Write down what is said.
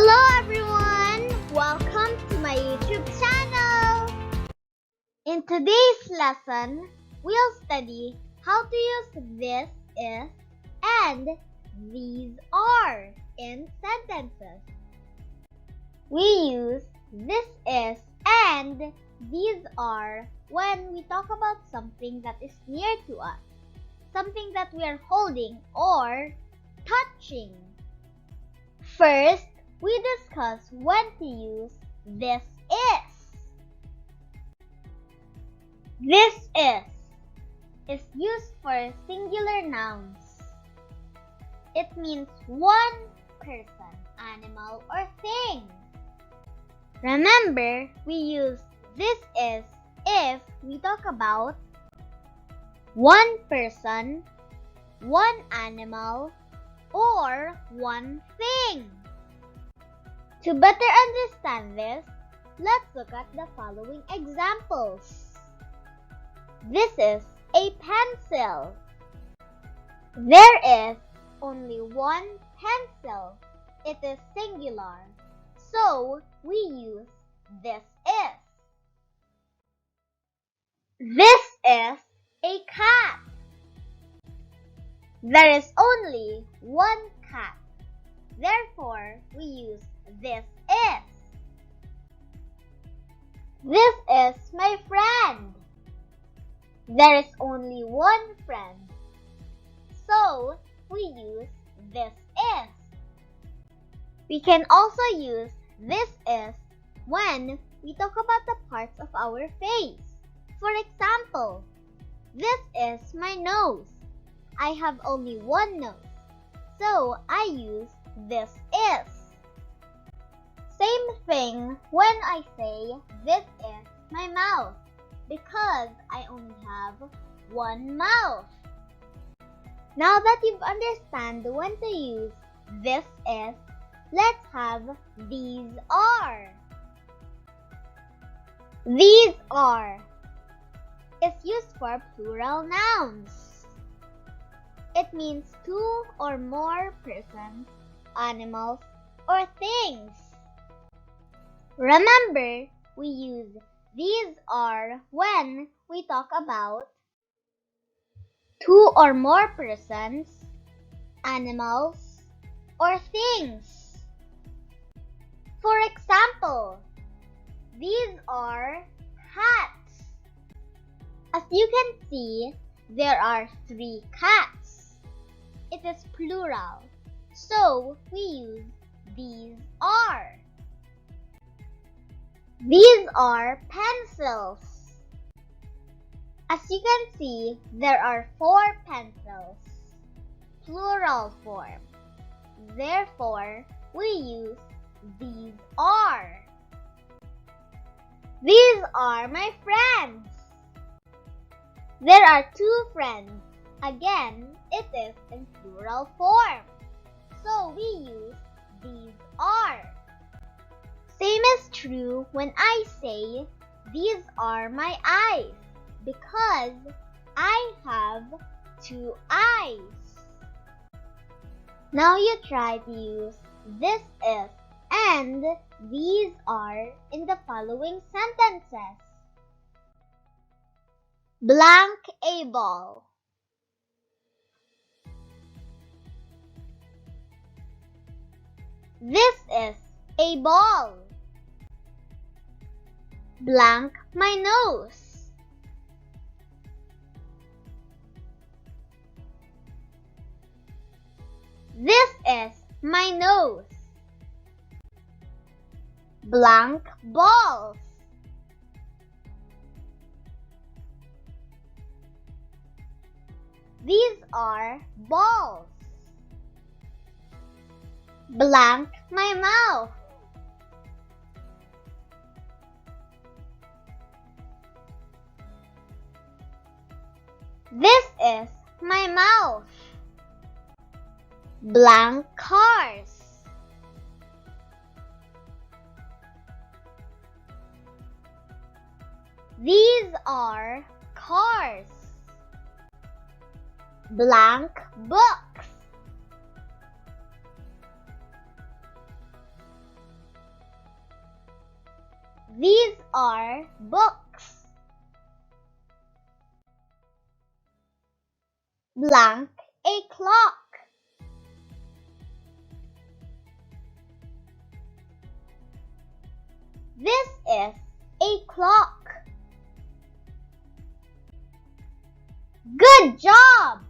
Hello everyone! Welcome to my YouTube channel! In today's lesson, we'll study how to use this is and these are in sentences. We use this is and these are when we talk about something that is near to us, something that we are holding or touching. First, we discuss when to use this is. This is used for singular nouns. It means one person, animal, or thing. Remember, we use this is if we talk about one person, one animal, or one thing. To better understand this, let's look at the following examples. This is a pencil. There is only one pencil. It is singular, so we use this is. This is a cat. There is only one cat. Therefore, we use this is. This is my friend. There is only one friend. So, we use this is. We can also use this is when we talk about the parts of our face. For example, this is my nose. I have only one nose, so I use this is. Same thing when I say this is my mouth, because I only have one mouth. Now that you've understand when to use this is, let's have these are. These are is used for plural nouns. It means two or more persons, animals, or things. Remember, we use these are when we talk about two or more persons, animals, or things. For example, these are hats. As you can see, there are 3 cats. It is plural, so we use these are. These are pencils. As you can see, there are 4 pencils. Plural form. Therefore, we use these are. These are my friends. There are 2 friends. Again, it is in plural form. So we use these are. Same is true when I say these are my eyes, because I have 2 eyes. Now you try to use this is and these are in the following sentences. Blank a ball. This is a ball. Blank my nose. This is my nose. Blank balls. These are balls. Blank my mouth. This is my mouth. Blank cars. These are cars. Blank books. These are books. Blank a clock. This is a clock. Good job!